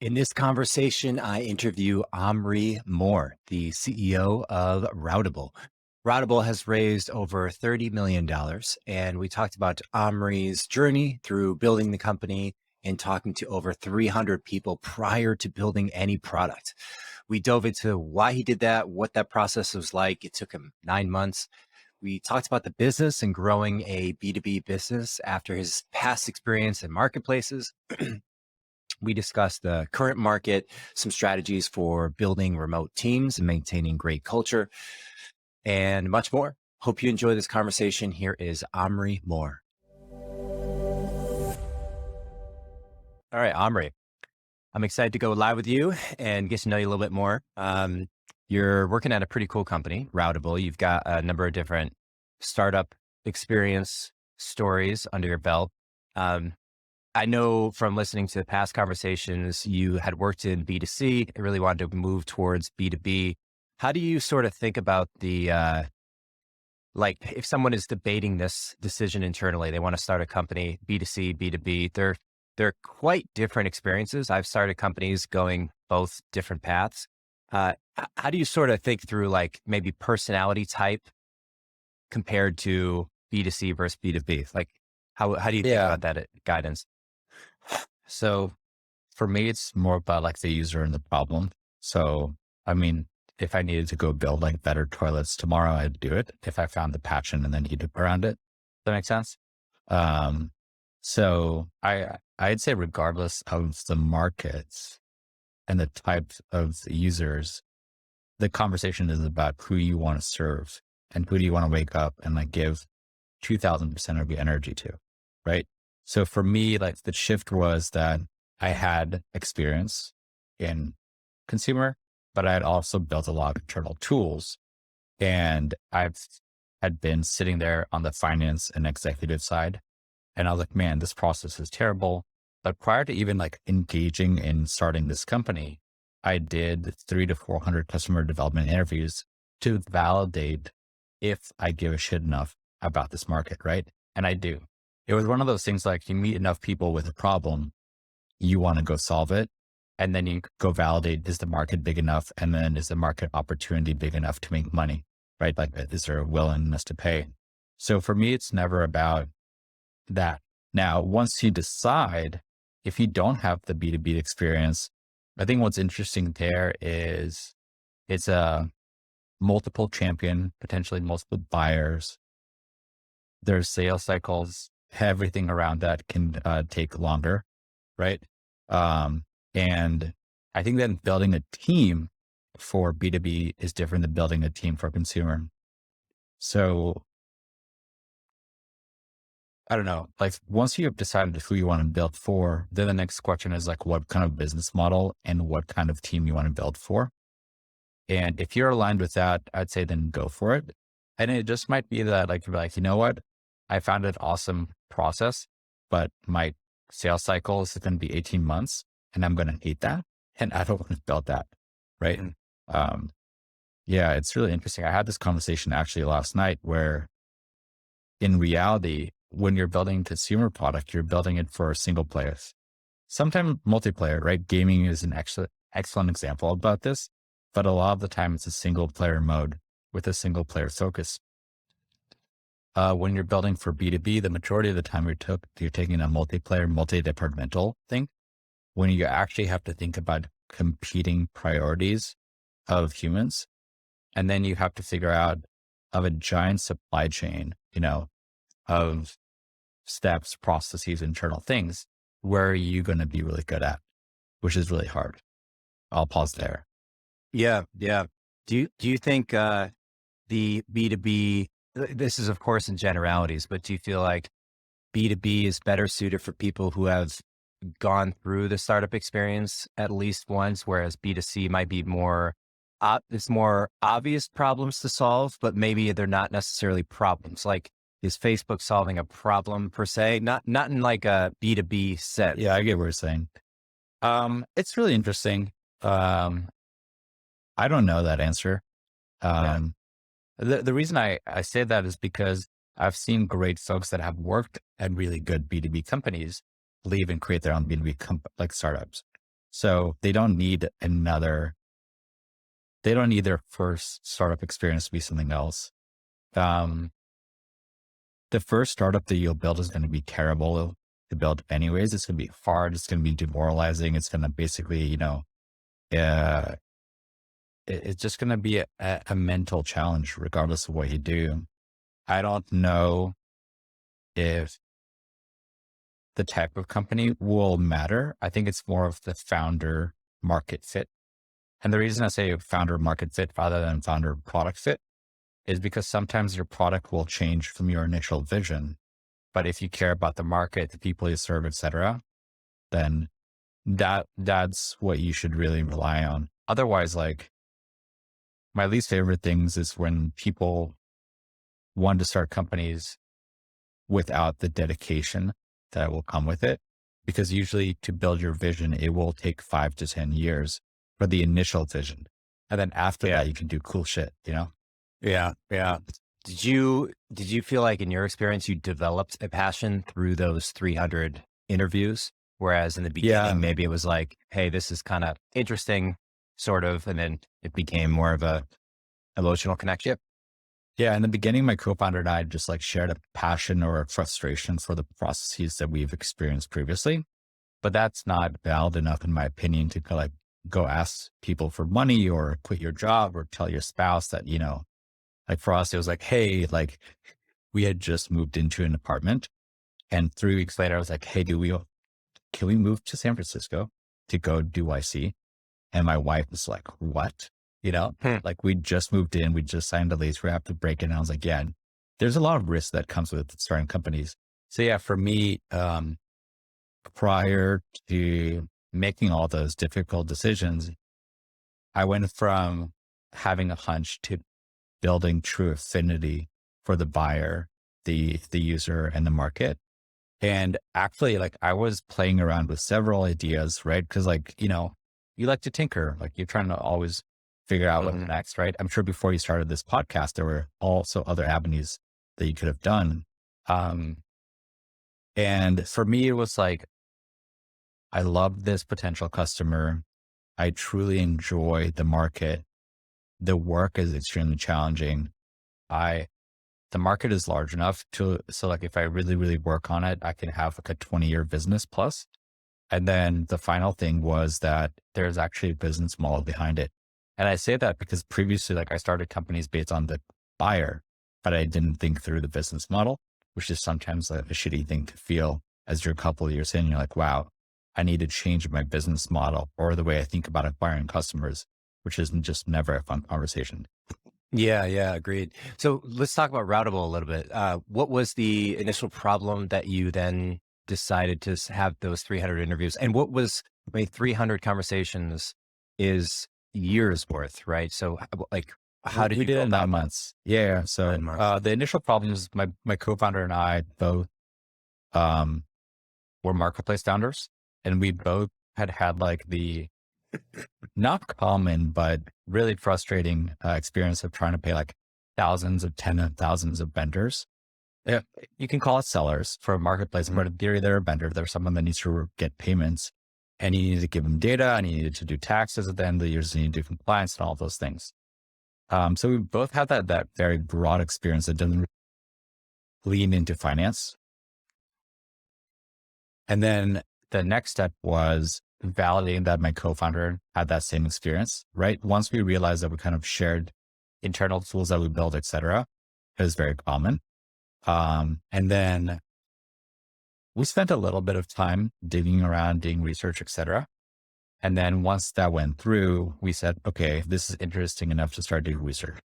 In this conversation, I interview Omri Mor, the CEO of Routable. Routable has raised over $30 million, and we talked about Omri's journey through building the company and talking to over 300 people prior to building any product. We dove into why he did that, what that process was like. It took him 9 months. We talked about the business and growing a B2B business after his past experience in marketplaces. We discussed the current market, some strategies for building remote teams and maintaining great culture, and much more. Hope you enjoy this conversation. Here is Omri Mor. All right, Omri, I'm excited to go live with you and get to know you a little bit more. You're working at a pretty cool company, Routable. You've got a number of different startup experience stories under your belt. I know from listening to past conversations, you had worked in B2C and really wanted to move towards B2B. How do you sort of think about like if someone is debating this decision internally, they want to start a company, B2C, B2B, they're quite different experiences. I've started companies going both different paths. How do you sort of think through like maybe personality type compared to B2C versus B2B? Like how do you think Yeah. about that guidance? So for me, it's more about like the user and the problem. So, I mean, if I needed to go build like better toilets tomorrow, I'd do it if I found the passion and the need around it. Does that make sense? Um, I'd say regardless of the markets and the types of the users, the conversation is about who you want to serve and who do you want to wake up and like give 2000% of your energy to, right? So for me, like the shift was that I had experience in consumer, but I had also built a lot of internal tools, and had been sitting there on the finance and executive side. And I was like, man, this process is terrible. But prior to even like engaging in starting this company, I did 300 to 400 customer development interviews to validate if I give a shit enough about this market, right? And I do. It was one of those things like you meet enough people with a problem, you want to go solve it. And then you go validate, is the market big enough? And then is the market opportunity big enough to make money, right? Like, is there a willingness to pay? So for me, it's never about that. Now, once you decide, if you don't have the B2B experience, I think what's interesting there is it's a multiple champion, potentially multiple buyers. There's sales cycles, everything around that can take longer, right? And I think that building a team for B2B is different than building a team for consumer. So I don't know, like once you have decided who you want to build for, then the next question is like, what kind of business model and what kind of team you want to build for. And if you're aligned with that, I'd say then go for it. And it just might be that like, you're like, you know what? I found an awesome process, but my sales cycle is going to be 18 months and I'm going to hate that. And I don't want to build that. Right. Um, yeah, it's really interesting. I had this conversation actually last night where in reality, when you're building a consumer product, you're building it for single players, sometimes multiplayer, right? Gaming is an excellent example about this, but a lot of the time it's a single player mode with a single player focus. When you're building for B2B, the majority of the time you're taking a multiplayer, multi-departmental thing when you actually have to think about competing priorities of humans. And then you have to figure out of a giant supply chain, of steps, processes, internal things, where are you going to be really good at, which is really hard. I'll pause there. Yeah. Do you think the B2B, this is of course in generalities, but do you feel like B2B is better suited for people who have gone through the startup experience at least once, whereas B2C might be more, it's more obvious problems to solve, but maybe they're not necessarily problems. Like, is Facebook solving a problem per se? Not in like a B2B sense. Yeah, I get what you're saying. It's really interesting. I don't know that answer. Yeah. The reason I say that is because I've seen great folks that have worked at really good B2B companies leave and create their own B2B like startups. So they don't need their first startup experience to be something else. Um, the first startup that you'll build is going to be terrible to build anyways. It's going to be hard. It's going to be demoralizing. It's going to basically, uh, it's just going to be a mental challenge regardless of what you do. I don't know if the type of company will matter. I think it's more of the founder market fit. And the reason I say founder market fit rather than founder product fit is because sometimes your product will change from your initial vision. But if you care about the market, the people you serve, et cetera, then that's what you should really rely on. Otherwise, like my least favorite things is when people want to start companies without the dedication that will come with it. Because usually to build your vision, it will take 5 to 10 years for the initial vision. And then after that, you can do cool shit, Yeah. Yeah. Did you feel like in your experience, you developed a passion through those 300 interviews? Whereas in the beginning, maybe it was like, hey, this is kind of interesting, sort of. And then it became more of a emotional connection. Yeah. In the beginning, my co-founder and I just like shared a passion or a frustration for the processes that we've experienced previously. But that's not valid enough, in my opinion, to like go ask people for money or quit your job or tell your spouse that, like for us, it was like, hey, like we had just moved into an apartment. And 3 weeks later, I was like, hey, can we move to San Francisco to go do YC? And my wife was like, what? Like we just moved in, we just signed a lease, we have to break it. And I was like, yeah, there's a lot of risk that comes with starting companies. So yeah, for me, prior to making all those difficult decisions, I went from having a hunch to building true affinity for the buyer, the user and the market. And actually, like I was playing around with several ideas, right? Cause like, you like to tinker, like you're trying to always figure out what's next, right? I'm sure before you started this podcast, there were also other avenues that you could have done. And for me, it was like, I love this potential customer. I truly enjoy the market. The work is extremely challenging. The market is large enough so like if I really, really work on it, I can have like a 20-year business plus. And then the final thing was that there's actually a business model behind it. And I say that because previously, like I started companies based on the buyer, but I didn't think through the business model, which is sometimes a shitty thing to feel as you're a couple of years in. You're like, wow, I need to change my business model or the way I think about acquiring customers, which isn't just never a fun conversation. Yeah, agreed. So let's talk about Routable a little bit. What was the initial problem that you then decided to have those 300 interviews? And 300 conversations is years worth, right? So like, how did we you did go it in about 9 months? Yeah. So 9 months? the initial problem is my co-founder and I both were marketplace founders, and we both had like the not common, but really frustrating experience of trying to pay like thousands of tens of thousands of vendors. Yeah, you can call it sellers for a marketplace, but in theory, they're a vendor. They're someone that needs to get payments, and you need to give them data, and you need to do taxes at the end of the year, so you need to do compliance and all those things. So we both had that very broad experience that doesn't lean into finance. And then the next step was validating that my co-founder had that same experience, right? Once we realized that we kind of shared internal tools that we built, et cetera, it was very common. And then we spent a little bit of time digging around, doing research, et cetera. And then once that went through, we said, okay, this is interesting enough to start doing research.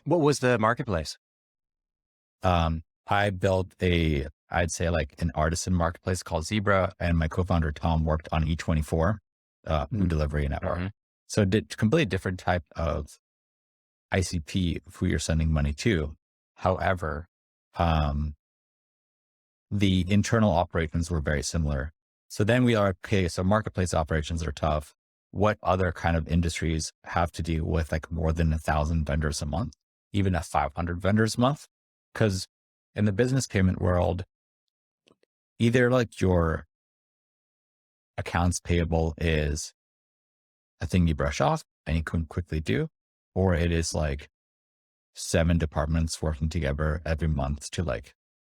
What was the marketplace? I built I'd say like an artisan marketplace called Ziibra, and my co-founder Tom worked on E24, food delivery network. So did completely different type of ICP of who you're sending money to. However, the internal operations were very similar. So then we are, okay, so marketplace operations are tough. What other kind of industries have to deal with like more than 1,000 vendors a month, even 500 vendors a month? Because in the business payment world, either like your accounts payable is a thing you brush off and you can quickly do, or it is like 7 departments working together every month to like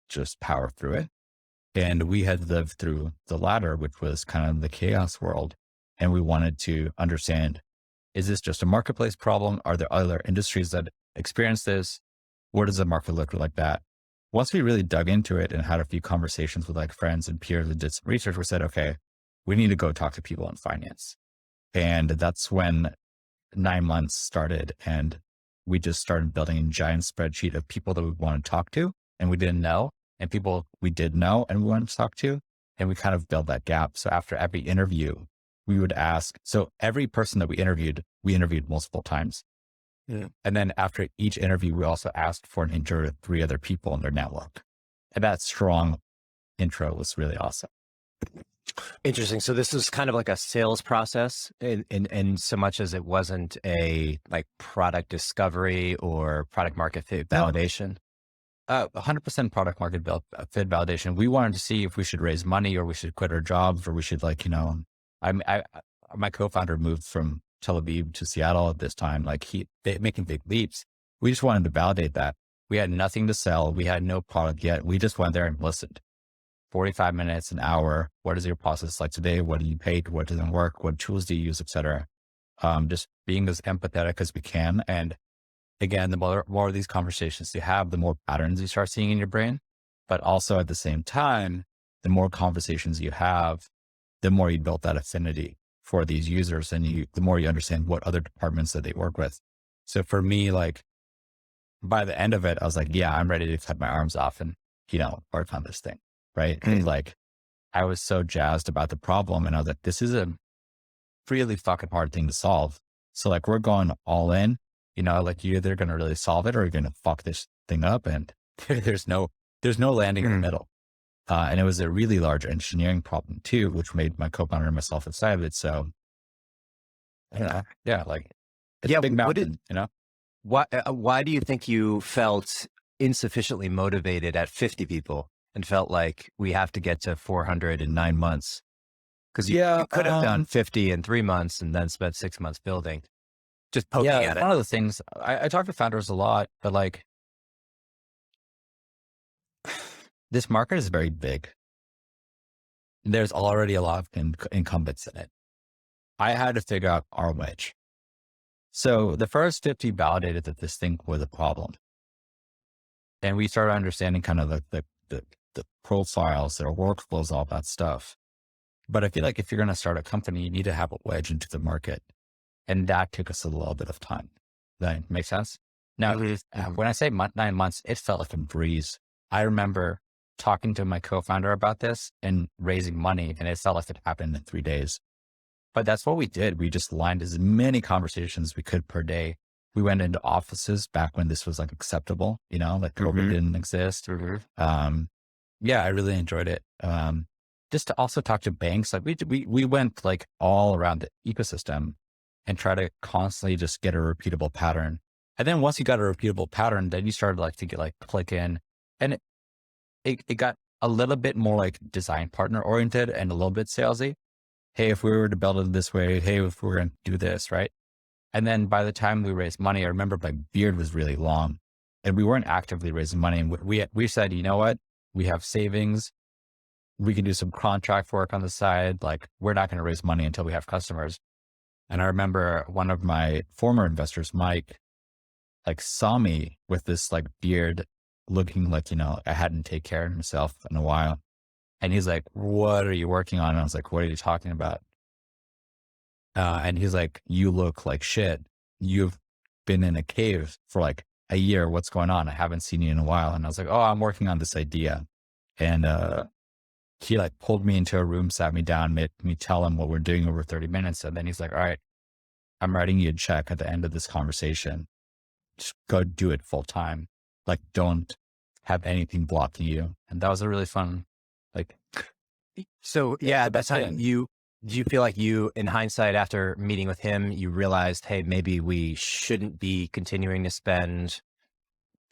just power through it. And we had lived through the latter, which was kind of the chaos world. And we wanted to understand, is this just a marketplace problem? Are there other industries that experience this? What does the market look like that? Once we really dug into it and had a few conversations with like friends and peers and did some research, we said, okay, we need to go talk to people in finance. And that's when 9 months started. And we just started building a giant spreadsheet of people that we want to talk to and we didn't know, and people we did know and we wanted to talk to. And we kind of built that gap. So after every interview, we would ask, so every person that we interviewed multiple times. Yeah. And then after each interview, we also asked for an intro to 3 other people in their network. And that strong intro was really awesome. Interesting. So this was kind of like a sales process in so much as it wasn't a like product discovery or product market fit validation. 100% product market fit validation. We wanted to see if we should raise money or we should quit our jobs or we should like, my co-founder moved from Tel Aviv to Seattle at this time, like making big leaps. We just wanted to validate that. We had nothing to sell. We had no product yet. We just went there and listened. 45 minutes, an hour. What is your process like today? What do you hate? What doesn't work? What tools do you use, et cetera? Just being as empathetic as we can. And again, the more of these conversations you have, the more patterns you start seeing in your brain. But also at the same time, the more conversations you have, the more you build that affinity for these users and the more you understand what other departments that they work with. So for me, like by the end of it, I was like, yeah, I'm ready to cut my arms off and, work on this thing. Right. Like I was so jazzed about the problem and I was like, this is a really fucking hard thing to solve. So like, we're going all in, like you're either going to really solve it or you're going to fuck this thing up. And there's no landing in the middle. And it was a really large engineering problem too, which made my co-founder and myself excited. So yeah, like it's a big mountain, Why do you think you felt insufficiently motivated at 50 people and felt like we have to get to 400 in 9 months? Because you could have done 50 in 3 months and then spent 6 months building, just poking at it. One of the things I talk to founders a lot, but like this market is very big. There's already a lot of incumbents in it. I had to figure out our wedge. So the first 50 validated that this thing was a problem. And we started understanding kind of the profiles, their workflows, all that stuff. But I feel like if you're going to start a company, you need to have a wedge into the market. And that took us a little bit of time. That makes sense? Now, when I say 9 months, it felt like a breeze. I remember talking to my co-founder about this and raising money, and it felt like it happened in 3 days. But that's what we did. We just lined as many conversations as we could per day. We went into offices back when this was like acceptable, like COVID didn't exist. Yeah, I really enjoyed it. Just to also talk to banks, like we went like all around the ecosystem and try to constantly just get a repeatable pattern. And then once you got a repeatable pattern, then you started like to get like click in, and it got a little bit more like design partner oriented and a little bit salesy. Hey, if we were to build it this way, hey, if we were going to do this, right? And then by the time we raised money, I remember my beard was really long and we weren't actively raising money. And we said, you know what? We have savings. We can do some contract work on the side. Like we're not going to raise money until we have customers. And I remember one of my former investors, Mike, like saw me with this like beard looking like, I hadn't taken care of himself in a while. And he's like, what are you working on? And I was like, what are you talking about? And he's like, you look like shit. You've been in a cave for like a year. What's going on? I haven't seen you in a while. And I was like, oh, I'm working on this idea. And he like pulled me into a room, sat me down, made me tell him what we're doing over 30 minutes. And then he's like, all right, I'm writing you a check at the end of this conversation. Just go do it full time. Like, don't have anything blocking you. And that was a really fun, so yeah, that's how do you feel like you, in hindsight, after meeting with him, you realized, hey, maybe we shouldn't be continuing to spend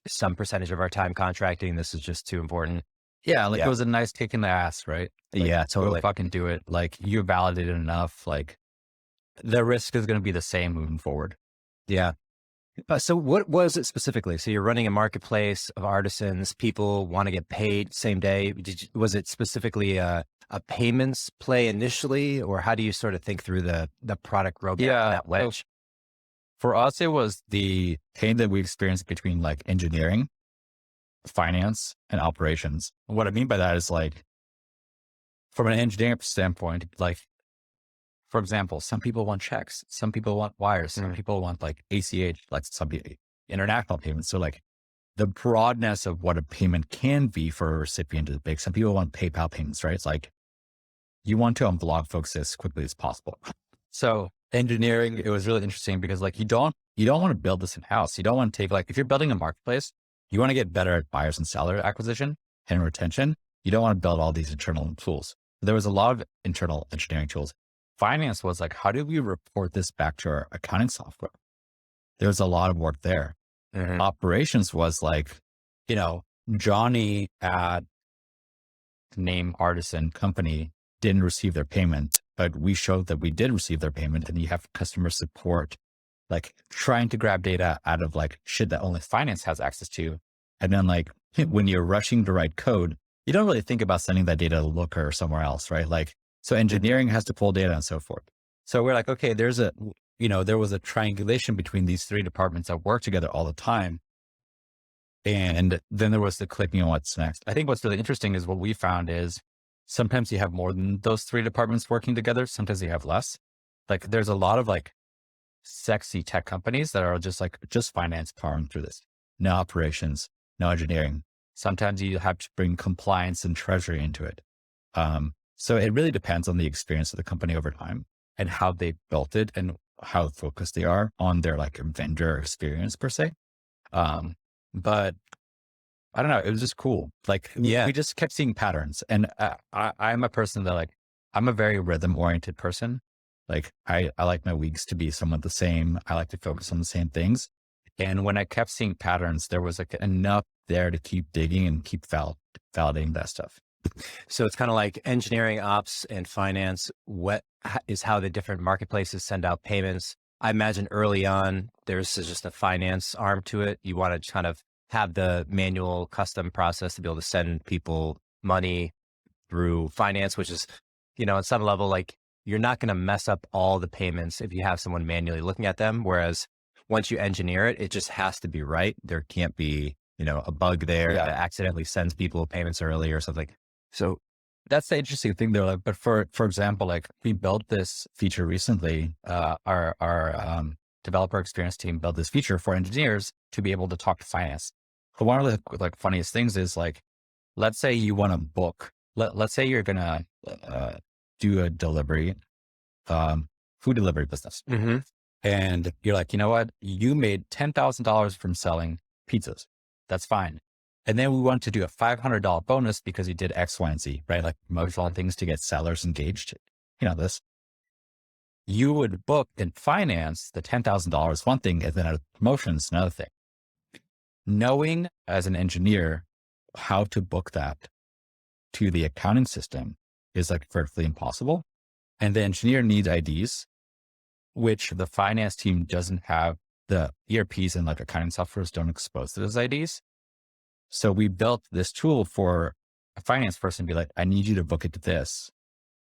some percentage of our time contracting. This is just too important. Yeah, like it Yeah. was a nice kick in the ass, right? Like, Yeah, go totally. fucking do it. Like you validated enough. Like the risk is going to be the same moving forward. Yeah. So what was it specifically? So you're running a marketplace of artisans. People want to get paid same day. Was it specifically a payments play initially, or how do you sort of think through the product roadmap for Yeah. that So wedge? for us, it was the pain that we experienced between like engineering, finance, and operations. What I mean by that is like, from an engineering standpoint, like, for example, some people want checks, some people want wires, some Mm, people want like ACH, like some international payments. So like the broadness of what a payment can be for a recipient is big. Some people want PayPal payments, right? It's like you want to unblock folks as quickly as possible. So engineering, it was really interesting because like you don't want to build this in house. You don't want to take like, if you're building a marketplace, you want to get better at buyers and seller acquisition and retention. You don't want to build all these internal tools. There was a lot of internal engineering tools. Finance was like, how do we report this back to our accounting software? There was a lot of work there. mhm. Operations was like, you know, Johnny at name artisan company didn't receive their payment, but we showed that we did receive their payment, and you have customer support, like trying to grab data out of like shit that only finance has access to. And then like when you're rushing to write code, you don't really think about sending that data to Looker or somewhere else, right? Like, so engineering has to pull data and so forth. So we're like, okay, there was a triangulation between these three departments that work together all the time. And then there was the clicking on what's next. I think what's really interesting is what we found is sometimes you have more than those three departments working together. Sometimes you have less. Like there's a lot of like sexy tech companies that are just like, just finance powering through this. No operations, no engineering. Sometimes you have to bring compliance and treasury into it. So it really depends on the experience of the company over time and how they built it and how focused they are on their like vendor experience per se. Um, but I don't know. It was just cool. Like Yeah. we just kept seeing patterns. And I'm a person that like, I'm a very rhythm oriented person. Like I like my weeks to be somewhat the same. I like to focus on the same things. And when I kept seeing patterns, there was like enough there to keep digging and keep validating that stuff. So it's kind of like engineering, ops, and finance. What is how the different marketplaces send out payments? I imagine early on, there's just a finance arm to it. You want to kind of have the manual custom process to be able to send people money through finance, which is, at some level, like you're not going to mess up all the payments if you have someone manually looking at them. Whereas once you engineer it, it just has to be right. There can't be, a bug there Yeah. that accidentally sends people payments early or something. So, That's the interesting thing there. Like, but for example, like we built this feature recently, our developer experience team built this feature for engineers to be able to talk to finance. But one of the like funniest things is like, let's say you want to book, let's say you're going to do a delivery, food delivery business. mhm. And you're like, you know what? You made $10,000 from selling pizzas. That's fine. And then we want to do a $500 bonus because you did X, Y, and Z, right? Like promotional things to get sellers engaged. This. You would book and finance the $10,000 one thing, and then a promotion is another thing. Knowing as an engineer how to book that to the accounting system is like virtually impossible. And the engineer needs IDs, which the finance team doesn't have. The ERPs and like accounting softwares don't expose those IDs. So we built this tool for a finance person to be like, I need you to book it to this.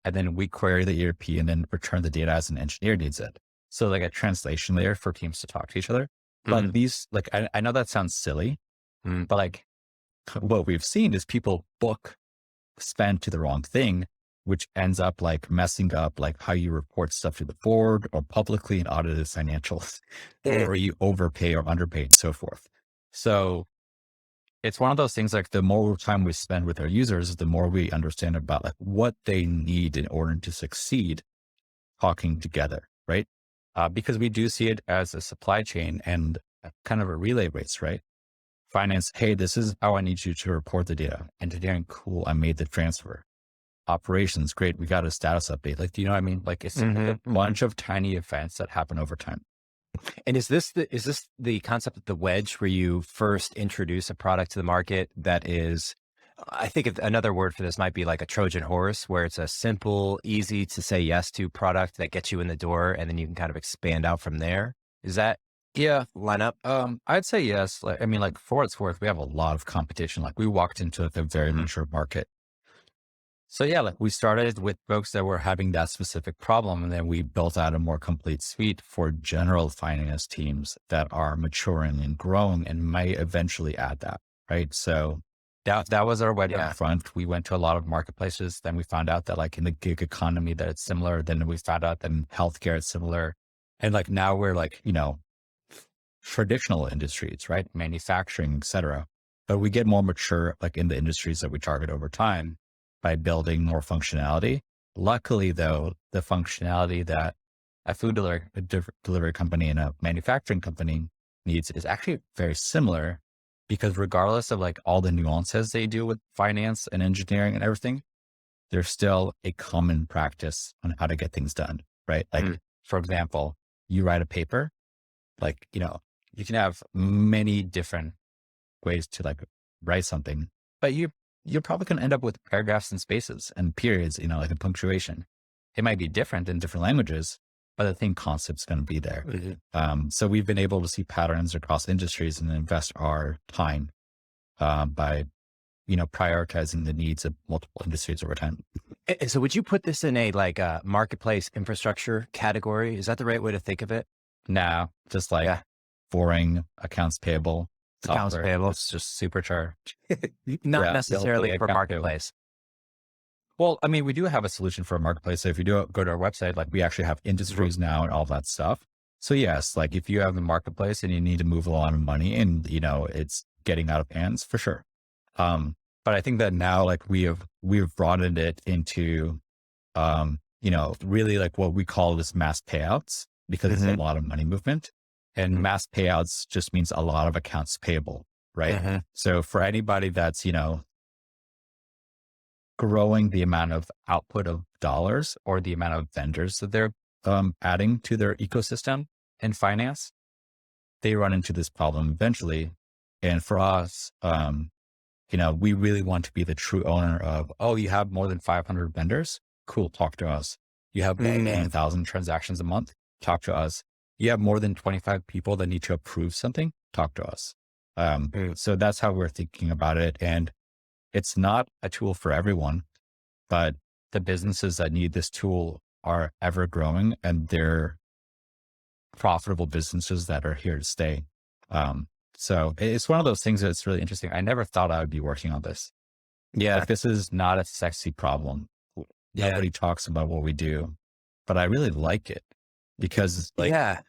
And then we query the ERP and then return the data as an engineer needs it. So like a translation layer for teams to talk to each other. But these, like, I know that sounds silly, Mhm. but like what we've seen is people book spend to the wrong thing, which ends up like messing up like how you report stuff to the board or publicly in audited financials, or you overpay or underpay and so forth. So it's one of those things like the more time we spend with our users, the more we understand about like what they need in order to succeed talking together, right? Because we do see it as a supply chain and kind of a relay race, right? Finance, hey, this is how I need you to report the data. Engineering, cool, I made the transfer. Operations, great, we got a status update. Like, do you know what I mean? Like it's a bunch of tiny events that happen over time. And is this the concept of the wedge where you first introduce a product to the market that is I think another word for this might be like a Trojan horse, where it's a simple, easy to say yes to product that gets you in the door, and then you can kind of expand out from there. Is that Yeah. line up? I'd say yes. Like, I mean, like for what it's worth, we have a lot of competition. Like we walked into like a very Mhm. mature market. So yeah, like we started with folks that were having that specific problem, and then we built out a more complete suite for general finance teams that are maturing and growing and might eventually add that. Right. So that was our wedge up Yeah. front. We went to a lot of marketplaces. Then we found out that like in the gig economy that it's similar. Then we found out that in healthcare it's similar. And like now we're like, traditional industries, right? Manufacturing, et cetera. But we get more mature, like in the industries that we target over time by building more functionality. Luckily, though, the functionality that a delivery company and a manufacturing company needs is actually very similar because regardless of like all the nuances they do with finance and engineering and everything, there's still a common practice on how to get things done, right? Like, Mm. for example, you write a paper, like, you can have many different ways to like write something, but you're probably going to end up with paragraphs and spaces and periods, like a punctuation. It might be different in different languages, but the same concept's going to be there. So we've been able to see patterns across industries and invest our time by, prioritizing the needs of multiple industries over time. And so would you put this in a like a marketplace infrastructure category? Is that the right way to think of it? Now, just like Yeah. boring accounts payable Accounts software, payable, it's just supercharged. not Yeah, necessarily for marketplace. well, I mean, we do have a solution for a marketplace. So if you do go to our website, like we actually have industries now and all that stuff. So yes, like if you have a marketplace and you need to move a lot of money and, it's getting out of hands for sure. But I think that now like we've broadened it into, really like what we call this mass payouts because it's a Mhm. lot of money movement, and Mhm. mass payouts just means a lot of accounts payable, right? Mhm. So for anybody that's, growing the amount of output of dollars or the amount of vendors that they're adding to their ecosystem in finance, they run into this problem eventually. And for us, we really want to be the true owner of, oh, you have more than 500 vendors? Cool. Talk to us. You have more than Mm. 1,000 transactions a month? Talk to us. You have more than 25 people that need to approve something? Talk to us. Mm. So that's how we're thinking about it. And it's not a tool for everyone, but the businesses that need this tool are ever growing and they're profitable businesses that are here to stay. So it's one of those things that's really interesting. I never thought I would be working on this. Yeah. Like this is not a sexy problem. Yeah. Nobody talks about what we do, but I really like it because like Yeah.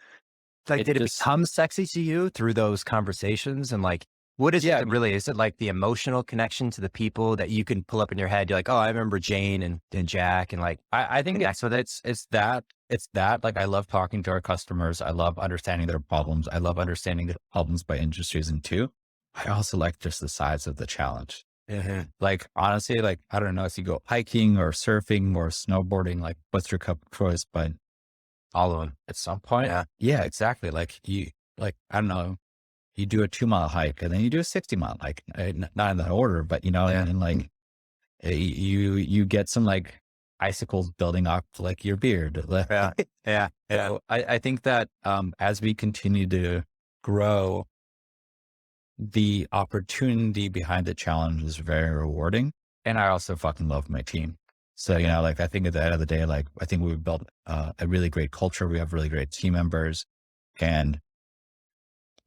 Like, it did it just, become sexy to you through those conversations? And like, what is yeah, it really? Is it like the emotional connection to the people that you can pull up in your head? You're like, oh, I remember Jane and Jack, and like, I think connect with it. it's that like I love talking to our customers. I love understanding their problems. I love understanding the problems by industries. And two, I also like just the size of the challenge. Mhm. Like honestly, like I don't know if you go hiking or surfing or snowboarding, like what's your cup of choice, but All of them. at some point, Yeah. yeah, exactly. Like I don't know, you do a 2 mile hike and then you do a 60 mile hike, not in that order, but Yeah. and like you get some like icicles building up like your beard. Yeah. Yeah. Yeah. So I think that as we continue to grow, the opportunity behind the challenge is very rewarding. And I also fucking love my team. So, like I think at the end of the day, like I think we've built a really great culture. We have really great team members. And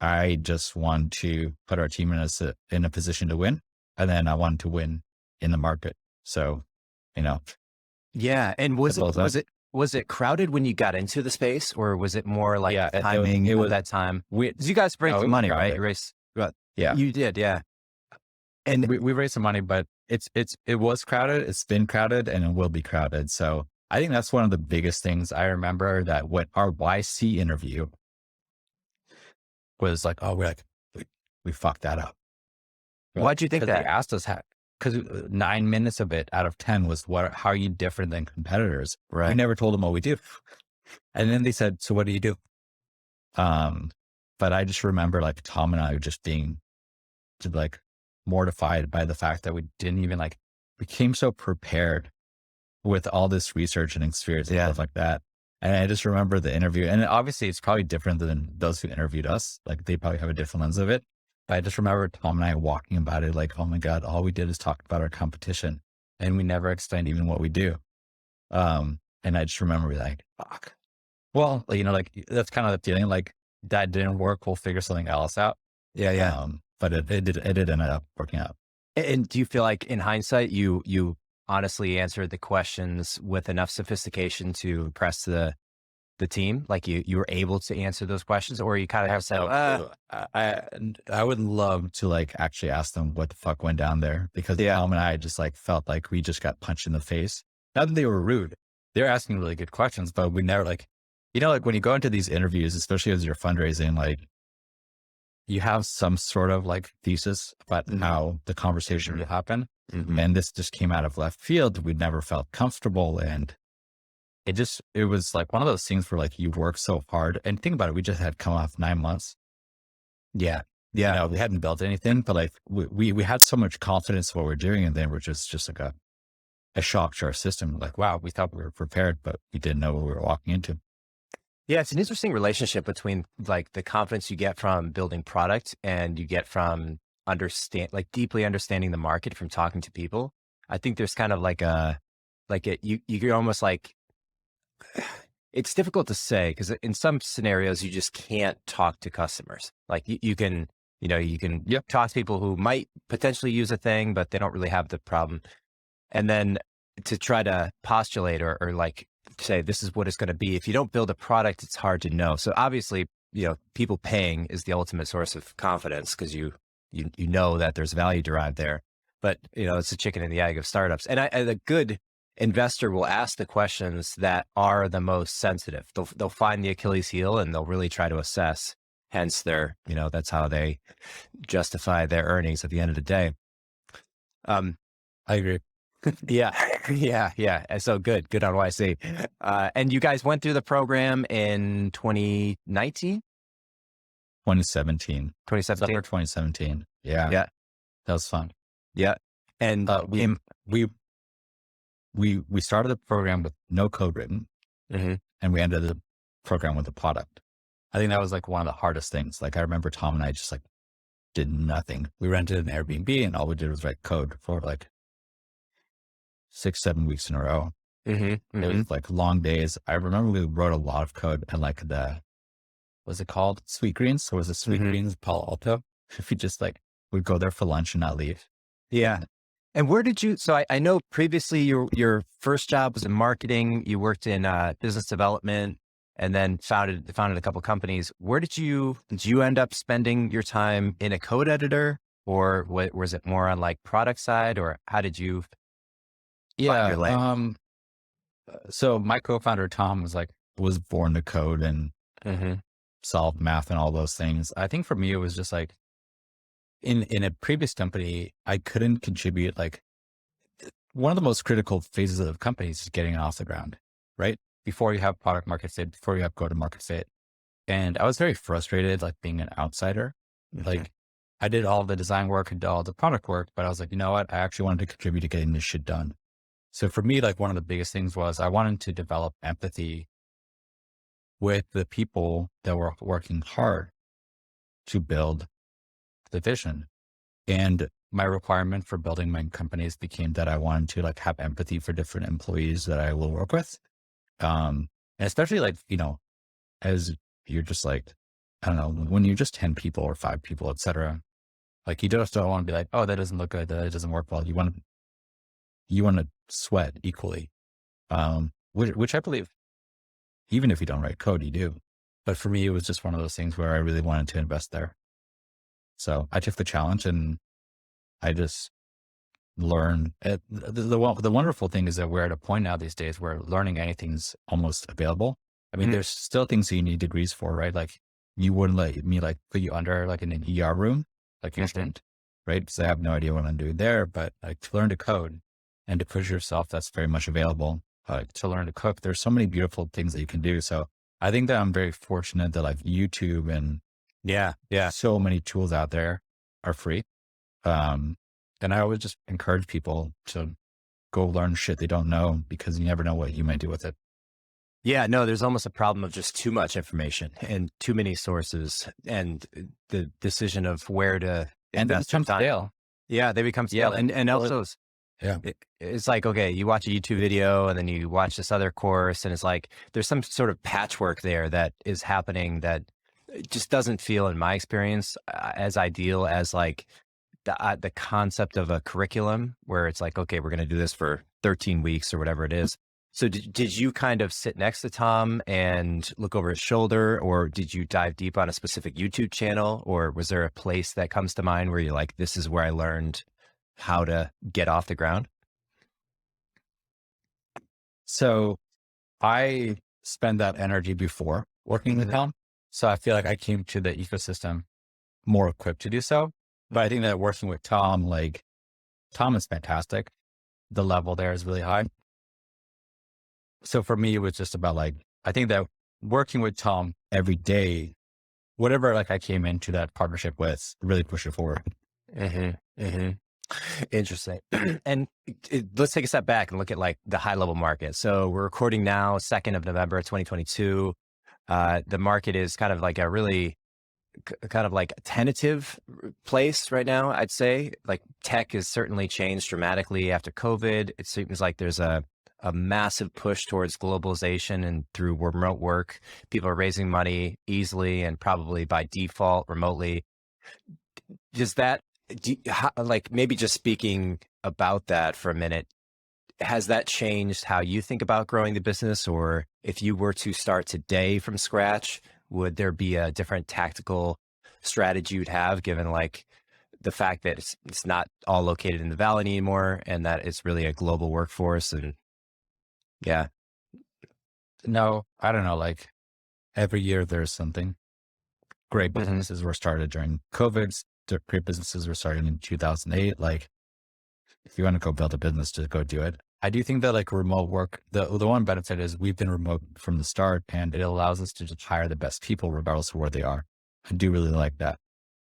I just want to put our team in a position to win. And then I want to win in the market. So, you know, Yeah. And simple as that. was it crowded when you got into the space, or was it more like Yeah, the timing it of was, that time? 'Cause you guys raised no, it some was money, right? crowded. You raised, well, Yeah. you did. Yeah. And We raised some money, but it was crowded. It's been crowded and it will be crowded. So I think that's one of the biggest things I remember that when our YC interview was like, oh, we fucked that up. why'd you think Because they that? asked us because 9 minutes of it out of 10 was how are you different than competitors? We Right. never told them what we do. And then they said, so what do you do? Um, but I just remember like Tom and I just being like, mortified by the fact that we didn't even like, we came so prepared with all this research and experience and stuff like that. And I just remember the interview, and obviously it's probably different than those who interviewed us. Like they probably have a different lens of it. But I just remember Tom and I walking about it like, oh my God, all we did is talk about our competition and we never explained even what we do. And I just remember like, fuck. Well, you know, like that's kind of the feeling like that didn't work. We'll figure something else out. Yeah. But it did end up working out. And do you feel like in hindsight, you honestly answered the questions with enough sophistication to impress the team? Like you were able to answer those questions, or you kind of have said, I would love to like actually ask them what the fuck went down there, because Tom and I just like felt like we just got punched in the face. Not that they were rude. They're asking really good questions, but we never like, you know, like when you go into these interviews, especially as you're fundraising, like you have some sort of like thesis about how the conversation will happen. And this just came out of left field. We'd never felt comfortable. And it was like one of those things where like you work so hard, and think about it. We just had come off 9 months. Yeah. You know, we hadn't built anything, but like we had so much confidence in what we're doing. And then we're just like a shock to our system. Like, wow, we thought we were prepared, but we didn't know what we were walking into. Yeah. It's an interesting relationship between like the confidence you get from building product and you get from deeply understanding the market from talking to people. I think there's kind of you're almost like, it's difficult to say because in some scenarios you just can't talk to customers. Like you can talk to people who might potentially use a thing, but they don't really have the problem. And then to try to postulate or like say, this is what it's going to be. If you don't build a product, it's hard to know. So obviously, people paying is the ultimate source of confidence because you know that there's value derived there. But, it's the chicken and the egg of startups. And a good investor will ask the questions that are the most sensitive. They'll find the Achilles heel and they'll really try to assess. Hence that's how they justify their earnings at the end of the day. I agree. Yeah. So good on YC. And you guys went through the program in 2019? 2017. 2017? Summer 2017. Yeah. That was fun. Yeah. And we started the program with no code written, and we ended the program with a product. I think that was like one of the hardest things. Like I remember Tom and I just like did nothing. We rented an Airbnb and all we did was write code for like 6-7 weeks in a row. It was like long days. I remember we wrote a lot of code and like what's it called? Sweet Greens. So it was a Sweet Greens Palo Alto. If you just like, we'd go there for lunch and not leave. Yeah. And where did you, so I know previously your first job was in marketing, you worked in business development and then founded a couple of companies. Where did you end up spending your time in a code editor, or was it more on like product side, or how did you find your lane? So my co-founder, Tom, was born to code and solve math and all those things. I think for me, it was just like, in a previous company, I couldn't contribute. Like one of the most critical phases of companies is getting it off the ground, right? Before you have product market fit, before you have go to market fit. And I was very frustrated, like being an outsider. Like I did all the design work and did all the product work, but I was like, you know what? I actually wanted to contribute to getting this shit done. So for me, like one of the biggest things was I wanted to develop empathy with the people that were working hard to build the vision. And my requirement for building my companies became that I wanted to like have empathy for different employees that I will work with. And especially like, as you're just like, I don't know, when you're just 10 people or 5 people, et cetera, like you just don't want to be like, oh, that doesn't look good. That doesn't work well. You want to sweat equally. Which I believe, even if you don't write code, you do. But for me, it was just one of those things where I really wanted to invest there. So I took the challenge and I just learned. The wonderful thing is that we're at a point now these days where learning anything's almost available. I mean, there's still things that you need degrees for, right? Like you wouldn't let me like put you under like in an ER room, like you shouldn't, right? Because I have no idea what I'm doing there, but like to learn to code and to push yourself, that's very much available. To learn to cook, there's so many beautiful things that you can do. So I think that I'm very fortunate that like YouTube and so many tools out there are free. Um, and I always just encourage people to go learn shit they don't know because you never know what you might do with it. Yeah, no, there's almost a problem of just too much information and too many sources and the decision of where to And then invest your become time. stale. Yeah, they become Yeah. stale. And Well, also yeah. it's like, okay, you watch a YouTube video and then you watch this other course and it's like, there's some sort of patchwork there that is happening that just doesn't feel, in my experience, as ideal as like the concept of a curriculum where it's like, okay, we're going to do this for 13 weeks or whatever it is. So did you kind of sit next to Tom and look over his shoulder, or did you dive deep on a specific YouTube channel, or was there a place that comes to mind where you're like, this is where I learned how to get off the ground? So I spend that energy before working with Tom. So I feel like I came to the ecosystem more equipped to do so. But I think that working with Tom, like Tom is fantastic. The level there is really high. So for me, it was just about like, I think that working with Tom every day, whatever like I came into that partnership with, really push it forward. Interesting. And let's take a step back and look at like the high level market. So we're recording now, 2nd of November, 2022. The market is kind of like a really kind of like a tentative place right now, I'd say. Like tech has certainly changed dramatically after COVID. It seems like there's a massive push towards globalization and through remote work. People are raising money easily and probably by default remotely. Does that, like maybe just speaking about that for a minute, has that changed how you think about growing the business? Or if you were to start today from scratch, would there be a different tactical strategy you'd have given like the fact that it's not all located in the Valley anymore and that it's really a global workforce? And yeah. No, I don't know. Like every year there's something. Great Mhm. businesses were started during COVID. Great businesses were started in 2008. Like if you want to go build a business, just go do it. I do think that like remote work, the one benefit is we've been remote from the start and it allows us to just hire the best people regardless of where they are. I do really like that.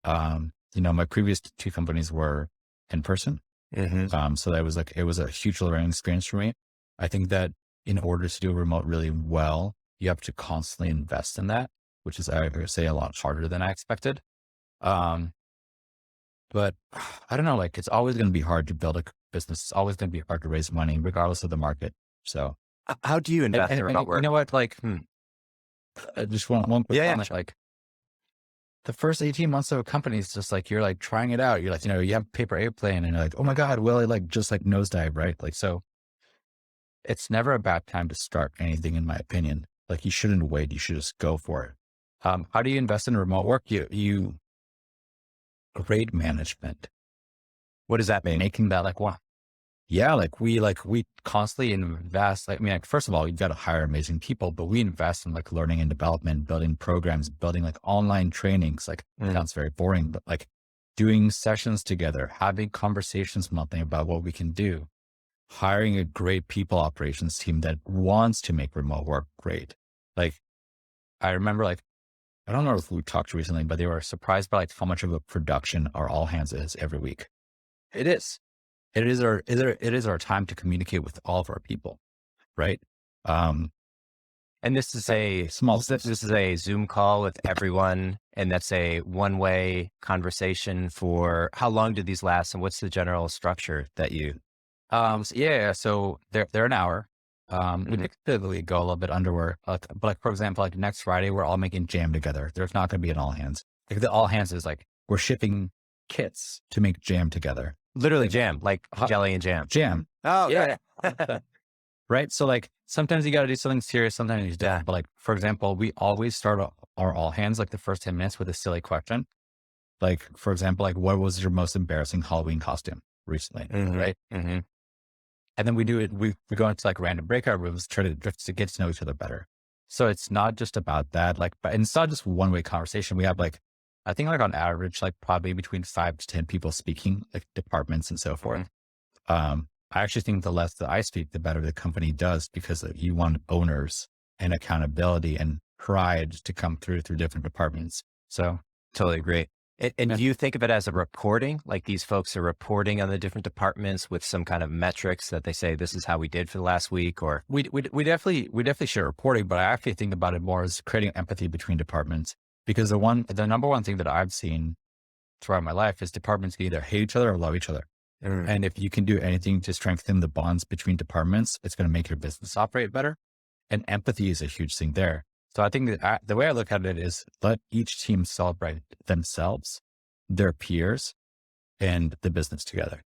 My previous two companies were in person. So that was like, it was a huge learning experience for me. I think that in order to do remote really well, you have to constantly invest in that, which is, I would say, a lot harder than I expected. Um, but I don't know, like it's always going to be hard to build a business. It's always going to be hard to raise money regardless of the market. So, How do you and, invest and, in and remote you work? know what, like, just one quick Yeah, comment, like the first 18 months of a company is just like, you're like trying it out. You're like, you have paper airplane and you're like, oh my God, will it like just like nosedive, right? Like, so it's never a bad time to start anything, in my opinion. Like you shouldn't wait. You should just go for it. How do you invest in remote work? You rate management, What does that mean? making that like, wow. Yeah. We constantly invest. Like, I mean, like, first of all, you've got to hire amazing people, but we invest in like learning and development, building programs, building like online trainings. Like sounds very boring, but like doing sessions together, having conversations monthly about what we can do, hiring a great people operations team that wants to make remote work great. Like I remember like, I don't know if we talked recently, but they were surprised by like how much of a production our all hands is every week. It is. It is our time to communicate with all of our people, right? Um, And this is a small this is a Zoom call with everyone, and that's a one-way conversation for how long do these last, and what's the general structure that you? so they're an hour. We Mhm. typically go a little bit under, but like for example, like next Friday, we're all making jam together. There's not going to be an all hands. Like the all hands is like we're shipping kits to make jam together. Literally Like, jam, like jelly and jam. jam. Oh, Yeah. yeah. Right. So like sometimes you got to do something serious, sometimes you don't. Yeah. But like, for example, we always start our all hands like the first 10 minutes with a silly question. Like, for example, like what was your most embarrassing Halloween costume recently? Right. Mhm. And then we do it. We go into like random breakout rooms, try to just to get to know each other better. So it's not just about that. Like, but it's not just one way conversation. We have like, I think like on average, like probably between 5 to 10 people speaking, like departments and so forth. I actually think the less that I speak, the better the company does because you want owners and accountability and pride to come through different departments. So Totally agree. And Yeah. do you think of it as a reporting? Like these folks are reporting on the different departments with some kind of metrics that they say, this is how we did for the last week, or We definitely share reporting, but I actually think about it more as creating empathy between departments, because the number one thing that I've seen throughout my life is departments can either hate each other or love each other. Mm. And if you can do anything to strengthen the bonds between departments, it's going to make your business operate better. And empathy is a huge thing there. So I think that the way I look at it is let each team celebrate themselves, their peers, and the business together.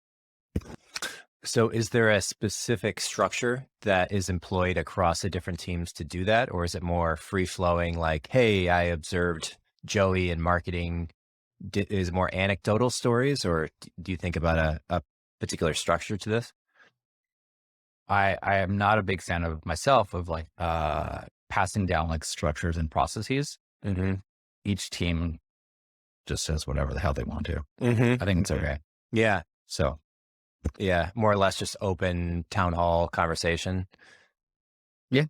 So is there a specific structure that is employed across the different teams to do that? Or is it more free flowing like, hey, I observed Joey in marketing? Is it more anecdotal stories, or do you think about a particular structure to this? I am not a big fan of myself of like passing down like structures and processes. Mm-hmm. Each team just says whatever the hell they want to. Mm-hmm. I think it's okay. Yeah. So Yeah. More or less just open town hall conversation. yeah.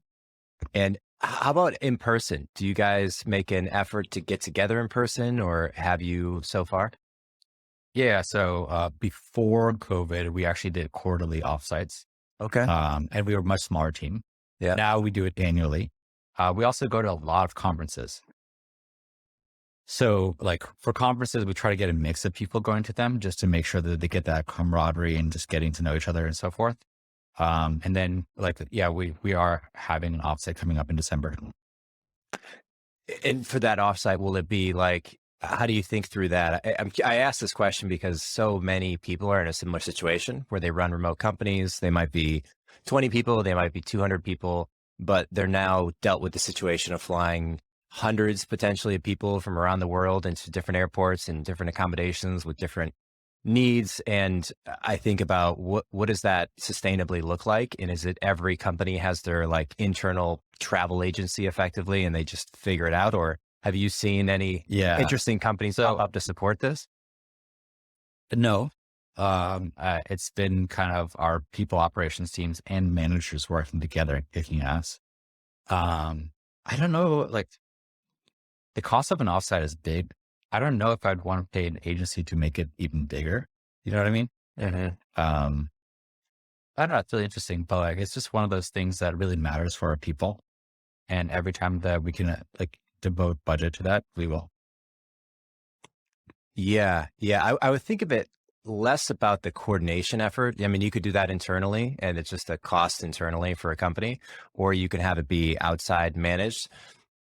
And how about in person? Do you guys make an effort to get together in person, or have you so far? Yeah. So before COVID, we actually did quarterly offsites. Okay. And we were a much smaller team. Yeah. Now we do it annually. We also go to a lot of conferences. So like for conferences, we try to get a mix of people going to them just to make sure that they get that camaraderie and just getting to know each other and so forth. And then like, yeah, we are having an offsite coming up in December. And for that offsite, will it be like, how do you think through that? I ask this question because so many people are in a similar situation where they run remote companies. They might be 20 people, they might be 200 people, but they're now dealt with the situation of flying hundreds potentially of people from around the world into different airports and different accommodations with different needs. And I think about what does that sustainably look like? And is it every company has their like internal travel agency effectively and they just figure it out? Or have you seen any Yeah. interesting companies pop So up to support this? no, it's been kind of our people operations teams and managers working together and kicking ass. I don't know, like the cost of an offsite is big. I don't know if I'd want to pay an agency to make it even bigger. You know what I mean? Hmm. Um, I don't know. It's really interesting, but like, it's just one of those things that really matters for our people. And every time that we can like devote budget to that, we will. Yeah. Yeah. I would think of it less about the coordination effort. I mean, you could do that internally and it's just a cost internally for a company, or you can have it be outside managed.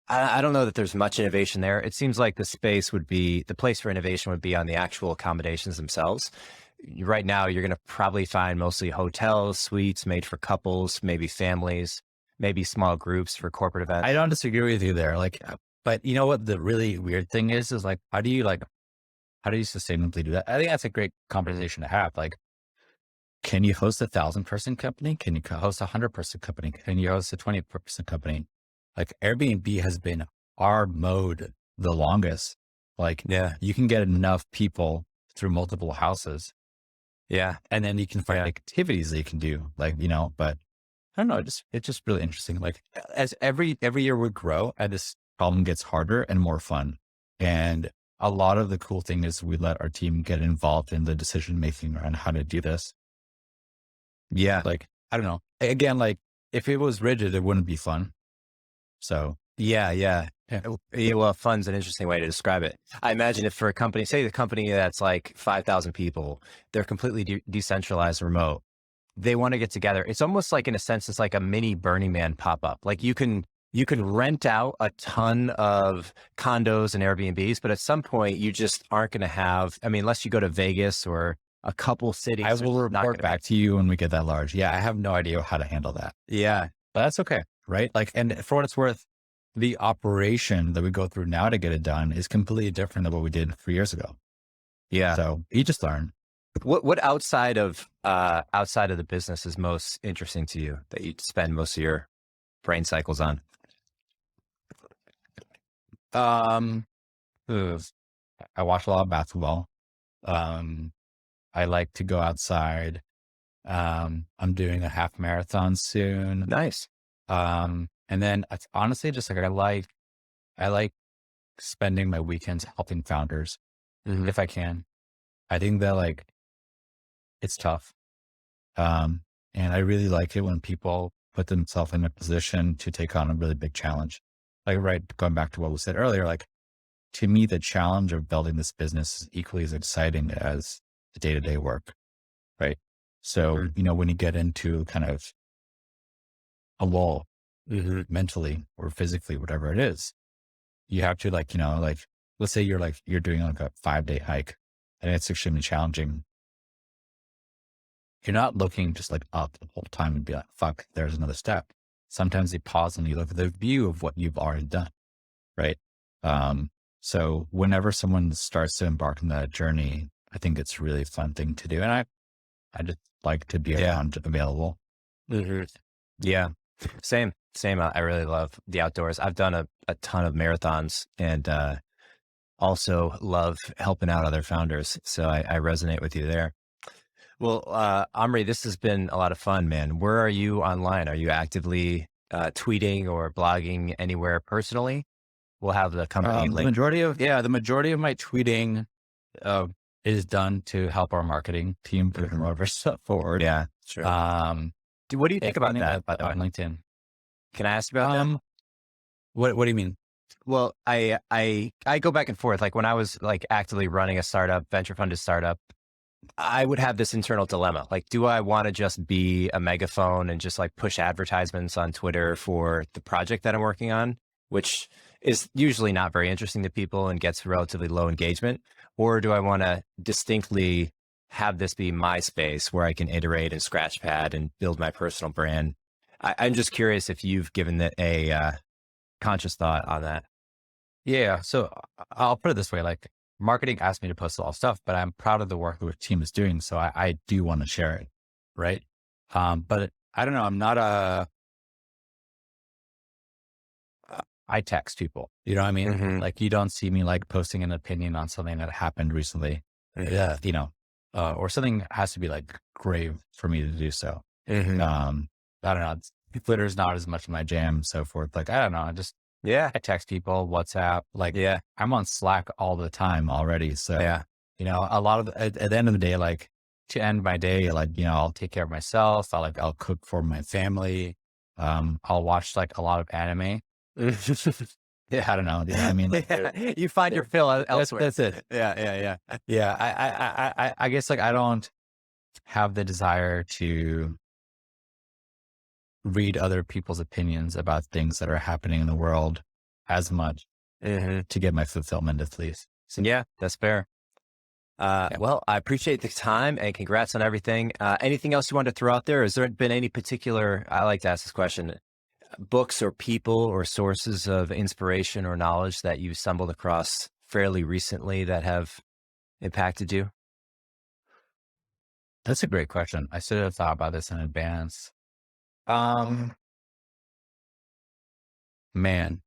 I don't know that there's much innovation there. It seems like the place for innovation would be on the actual accommodations themselves. Right now, you're going to probably find mostly hotels, suites made for couples, maybe families, maybe small groups for corporate I events. don't disagree with you there. Like, but you know what the really weird thing is like, how do you sustainably do that? I think that's a great conversation to have. Like, can you host 1,000-person company? Can you host 100-person company? Can you host a 20-person company? Like Airbnb has been our mode the longest. Like Yeah. you can get enough people through multiple houses Yeah. and then you can find Yeah. activities that you can do like, but I don't know. It's just really interesting. Like as every year we grow and this problem gets harder and more fun. And a lot of the cool thing is we let our team get involved in the decision making around how to do this. Yeah. Like, I don't know. Again, like if it was rigid, it wouldn't be fun. So Yeah. Yeah. yeah. Yeah, well, fun's an interesting way to describe it. I imagine if for a company, say the company that's like 5,000 people, they're completely decentralized remote. They want to get together. It's almost like in a sense, it's like a mini Burning Man pop-up. Like you can rent out a ton of condos and Airbnbs, but at some point you just aren't going to have, I mean, unless you go to Vegas or a couple cities, I there's will just not report going to back to you when we get that large. Yeah, I have no idea how to handle that, be. Yeah. but that's okay. Right. Like, and for what it's worth, the operation that we go through now to get it done is completely different than what we did 3 years ago. Yeah. So you just learn. What outside of the business is most interesting to you that you spend most of your brain cycles on? Um, ugh, I watch a lot of basketball. Um, I like to go outside. I'm doing a half marathon soon. Nice. And then it's honestly just like I like spending my weekends helping founders. Hmm. if I can. I think that like it's tough. Um, and I really like it when people put themselves in a position to take on a really big challenge. Like, right, going back to what we said earlier, like to me, the challenge of building this business is equally as exciting as the day-to-day work, right? So, Hmm. when you get into kind of a lull Hmm. mentally or physically, whatever it is, you have to like, let's say you're doing like a 5-day hike and it's extremely challenging. You're not looking just like up the whole time and be like, fuck, there's another step. Sometimes you pause and you look at the view of what you've already done. Right. Um, so whenever someone starts to embark on that journey, I think it's a really fun thing to do. And I just like to be Yeah. around available. Hmm. Yeah. Same, same. I really love the outdoors. I've done a ton of marathons and, also love helping out other founders. So I resonate with you there. Well, Omri, this has been a lot of fun, man. Where are you online? Are you actively tweeting or blogging anywhere personally? We'll have the company The link. majority of my tweeting, uh, is done to help our marketing team put Mhm. more of our stuff forward. Yeah, sure. Um, What do you think if about anything, that, by the way? on LinkedIn. Can I ask about that? Um, what do you mean? Well, I go back and forth. Like when I was like actively running a startup, venture funded startup, I would have this internal dilemma. Like, do I want to just be a megaphone and just like push advertisements on Twitter for the project that I'm working on, which is usually not very interesting to people and gets relatively low engagement? Or do I want to distinctly have this be my space where I can iterate and scratch pad and build my personal brand? I'm just curious if you've given it a conscious thought on that. Yeah. So I'll put it this way, like marketing asked me to post a lot of stuff, but I'm proud of the work the team is doing. So I do want to share it. Right. But I don't know. I'm not I text people, you know what I mean? Hmm. Like you don't see me like posting an opinion on something that happened recently. Yeah. Or something has to be like grave for me to do so. Hmm. Um, I don't know. Twitter's not as much my jam, so forth. Like, I don't know. Yeah. I text people, WhatsApp, like Yeah. I'm on Slack all the time already. So, Yeah. a lot of at the end of the day, like to end my day, like, I'll take care of myself. I'll cook for my family. I'll watch like a lot of anime. Yeah, I don't know. You know what I mean? Like, Yeah, you find your fill elsewhere. that's it. Yeah, yeah, yeah. Yeah. I guess like I don't have the desire to read other people's opinions about things that are happening in the world as much Hmm. to get my fulfillment at least. So yeah, that's fair. Yeah. Well, I appreciate the time and congrats on everything. Anything else you want to throw out there? Has there been any particular, I like to ask this question, books or people or sources of inspiration or knowledge that you've stumbled across fairly recently that have impacted you? That's a great question. I should have thought about this in advance. Um, man.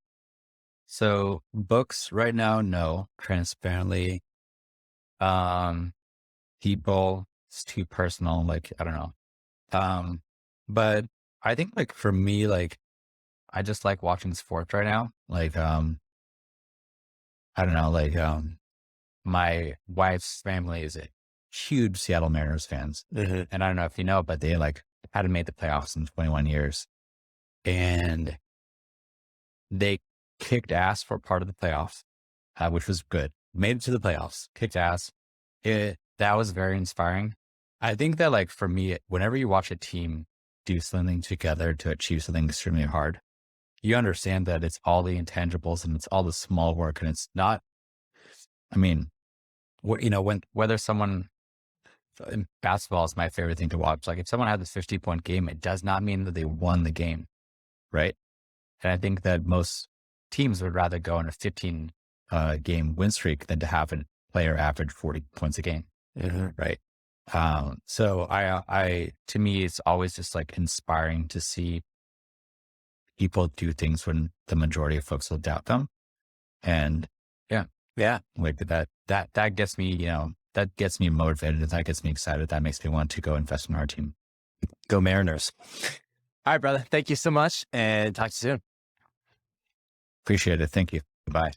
So books right now, no, transparently. Um, People, it's too personal. Like, I don't know. Um, but I think like for me, like I just like watching sports right now. Like, I don't know, like, my wife's family is a huge Seattle Mariners fans. Hmm. And I don't know if you know, but they like hadn't made the playoffs in 21 years. And they kicked ass for part of the playoffs, which was good. Made it to the playoffs, kicked ass. That was very inspiring. I think that like for me, whenever you watch a team do something together to achieve something extremely hard, you understand that it's all the intangibles and it's all the small work. And it's not, I mean, whether someone in basketball is my favorite thing to watch. Like if someone had this 50-point game, it does not mean that they won the game. Right. And I think that most teams would rather go on a 15 game win streak than to have a player average 40 points a game. Hmm. Right. So to me, it's always just like inspiring to see people do things when the majority of folks will doubt them. And yeah, Yeah. like that gets me, that gets me motivated. And that gets me excited. That makes me want to go invest in our team. Go Mariners. All right, brother. Thank you so much and talk to you soon. Appreciate it. Thank you. Bye.